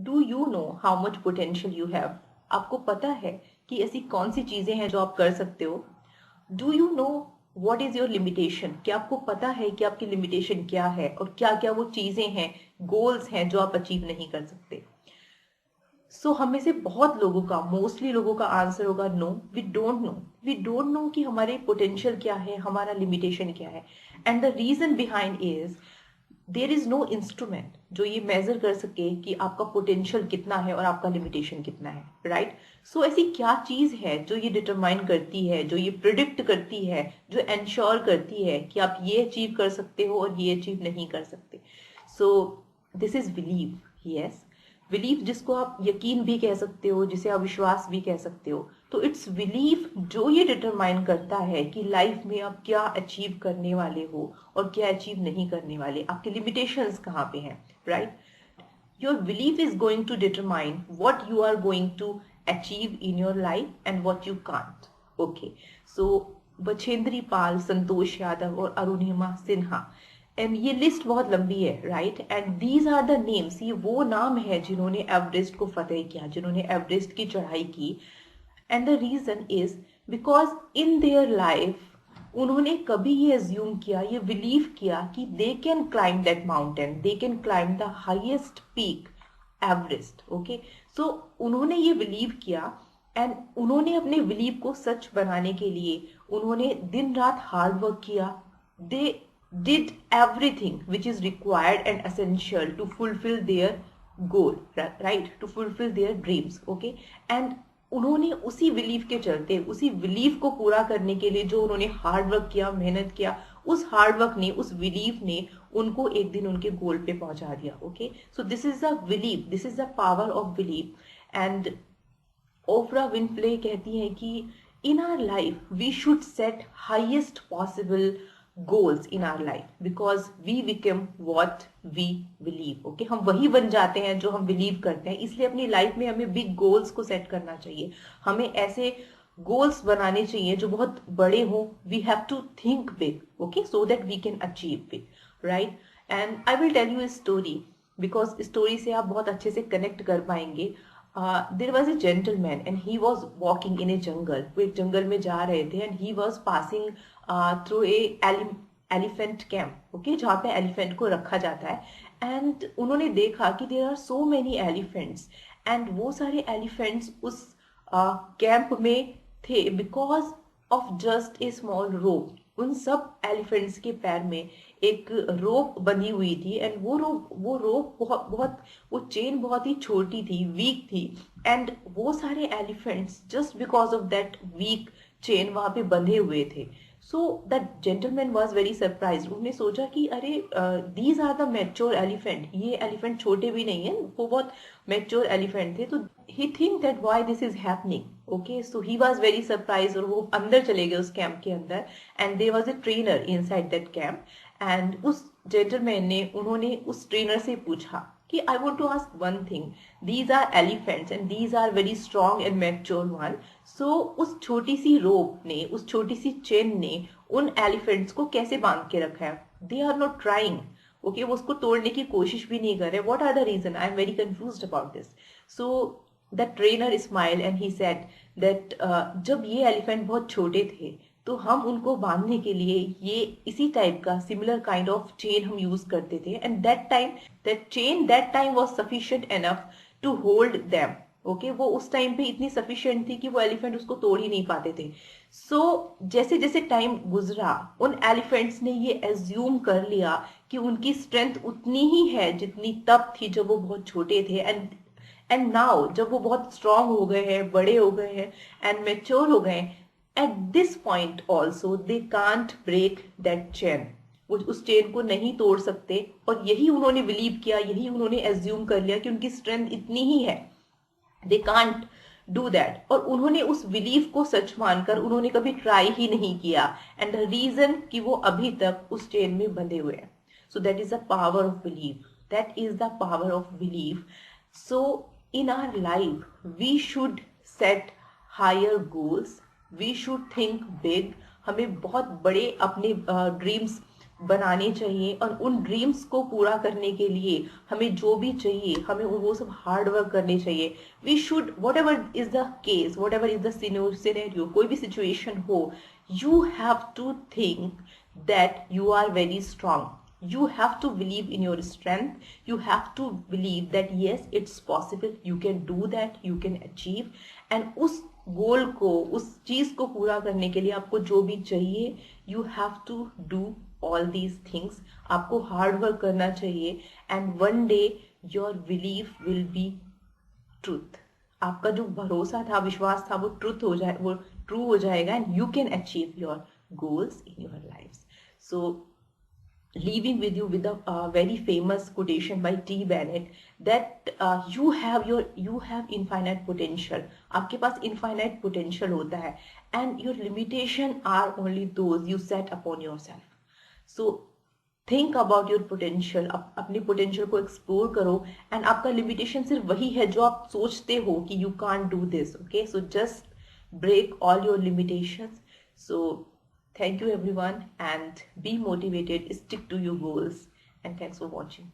Do you know how much potential you have? आपको पता है कि ऐसी कौन सी चीजें हैं जो आप कर सकते हो? Do you know what is your limitation? क्या आपको पता है कि आपकी लिमिटेशन क्या है और क्या क्या वो चीजें हैं, गोल्स हैं जो आप अचीव नहीं कर सकते? हम में से बहुत लोगों का, मोस्टली लोगों का आंसर होगा no, we don't know. We don't know कि हमारे पोटेंशियल क्या है, हमारा लिमिटेशन क्या है। And the reason behind is there is no instrument जो ये मेजर कर सके कि आपका पोटेंशियल कितना है और आपका लिमिटेशन कितना है, राइट? ऐसी क्या चीज है जो ये डिटरमाइन करती है, जो ये प्रिडिक्ट करती है, जो एंश्योर करती है कि आप ये अचीव कर सकते हो और ये अचीव नहीं कर सकते? सो this is believe. Yes, belief, जिसको आप यकीन भी कह सकते हो, जिसे आप विश्वास भी कह सकते हो। तो इट्स बिलीफ जो ये डिटरमाइन करता है कि लाइफ में आप क्या अचीव करने वाले हो और क्या अचीव नहीं करने वाले, आपके लिमिटेशंस कहाँ पे हैं, right? Your belief is going to determine what you are going to achieve in your life and what you can't. Okay, so Bachendri Pal, Santosh Yadav और अरुणिमा सिन्हा, ये लिस्ट बहुत लंबी है, right? And these are the names, ये वो नाम है जिन्होंने एवरेस्ट को फतेह किया, जिन्होंने एवरेस्ट की चढ़ाई की। And the reason is because in their life उन्होंने कभी ये एज्यूम किया, ये बिलीव किया कि they can climb that mountain, they can climb the highest peak, Everest. Okay, so उन्होंने ये बिलीव किया एंड उन्होंने अपने बिलीव को सच बनाने के लिए उन्होंने दिन रात हार्ड वर्क किया। दे did everything which is required and essential to fulfill their goal, right? To fulfill their dreams. Okay, and उन्होंने उसी बिलीफ के चलते, उसी बिलीफ को पूरा करने के लिए जो उन्होंने हार्ड वर्क किया, मेहनत किया, उस हार्ड वर्क ने, उस बिलीफ ने उनको एक दिन उनके गोल पे पहुंचा दिया। Okay, so this is the belief, this is the power of belief. And Oprah Winfrey कहती हैं कि in our life we should set highest possible goals in our life because we become what we believe. Okay, हम वही बन जाते हैं जो हम बिलीव करते हैं। इसलिए अपनी लाइफ में हमें बिग गोल्स को सेट करना चाहिए, हमें ऐसे गोल्स बनाने चाहिए जो बहुत बड़े हों। We have to think big, okay, so that we can achieve big, right? And I will tell you a story because story से आप बहुत अच्छे से कनेक्ट कर पाएंगे। There was a gentleman and he was walking in a jungle. वो एक जंगल में जा रहे थे and he was passing through a elephant camp, okay, जहाँ पे एलिफेंट को रखा जाता है। एंड उन्होंने देखा कि there are so many elephants and वो सारे एलिफेंट्स उस कैंप में थे because of just a small rope. उन सब एलिफेंट्स के पैर में एक रोप बंधी हुई थी एंड वो रोप वो चेन बहुत ही छोटी थी, वीक थी। एंड वो सारे elephants just because of that weak chain वहां पे बंधे हुए थे। So that gentleman was very surprise. उन्होंने सोचा कि अरे these are the mature elephant, ये एलिफेंट छोटे भी नहीं है, वो बहुत मैच्योर एलिफेंट थे। तो he think that why this is happening. Okay, so he was very surprise और वो अंदर चले गए उस कैंप के अंदर। And there was a trainer inside that camp. And उस जेंटलमैन ने, उन्होंने उस ट्रेनर से पूछा कि I want to ask one thing, these are elephants and these are very strong and mature one. So उस छोटी सी रोप ने, उस छोटी सी चेन ने उन एलिफेंट्स को कैसे बांध के रखा है? They are not trying, okay, वो उसको तोड़ने की कोशिश भी नहीं कर रहे। What are the reason? I am very confused about this. So the trainer smile and he said that जब ये एलिफेंट बहुत छोटे थे तो हम उनको बांधने के लिए ये इसी टाइप का सिमिलर काइंड ऑफ चेन हम यूज करते थे। And that chain that time was sufficient enough to hold them. Okay, वो उस टाइम पे इतनी सफिशिएंट थी कि वो एलिफेंट उसको तोड़ ही नहीं पाते थे। जैसे जैसे टाइम गुजरा उन एलिफेंट्स ने ये एज्यूम कर लिया कि उनकी स्ट्रेंथ उतनी ही है जितनी तब थी जब वो बहुत छोटे थे। एंड नाउ जब वो बहुत स्ट्रांग हो गए हैं, बड़े हो गए हैं एंड मेच्योर हो गए, at this point also they can't break that chain. वो उस चेन को नहीं तोड़ सकते। और यही उन्होंने बिलीव किया, यही उन्होंने एज्यूम कर लिया कि उनकी स्ट्रेंथ इतनी ही है, दे कांट डू दैट। और उन्होंने उस बिलीफ को सच मानकर उन्होंने कभी ट्राई ही नहीं किया। एंड द रीजन कि वो अभी तक उस चेन में बंधे हुए हैं। So that is the power of belief, that is the power of belief. So in our life we should set higher goals, we should think big. हमें बहुत बड़े अपने ड्रीम्स बनाने चाहिए और उन ड्रीम्स को पूरा करने के लिए हमें जो भी चाहिए हमें वो सब हार्ड वर्क करने चाहिए. We should whatever is the case, whatever is the scenario, कोई भी सिचुएशन हो, you have to think that you are very strong. You have to believe in your strength. You have to believe that yes, it's possible. You can do that. You can achieve. And उस गोल को, उस चीज को पूरा करने के लिए आपको जो भी चाहिए, you have to do all these things. आपको हार्ड वर्क करना चाहिए. And one day your belief will be truth. आपका जो भरोसा था, विश्वास था, वो ट्रुथ हो जाए, वो ट्रू हो जाएगा. And you can achieve your goals in your lives. So, leaving with you with a very famous quotation by T. Bennett that you have infinite potential. आपके पास infinite potential होता है, and your limitation are only those you set upon yourself. So, think about your potential. अपने potential को explore करो, and आपका limitation सिर्फ वही है जो आप सोचते हो कि you can't do this. Okay, so just break all your limitations. So thank you everyone, and be motivated, stick to your goals, and thanks for watching.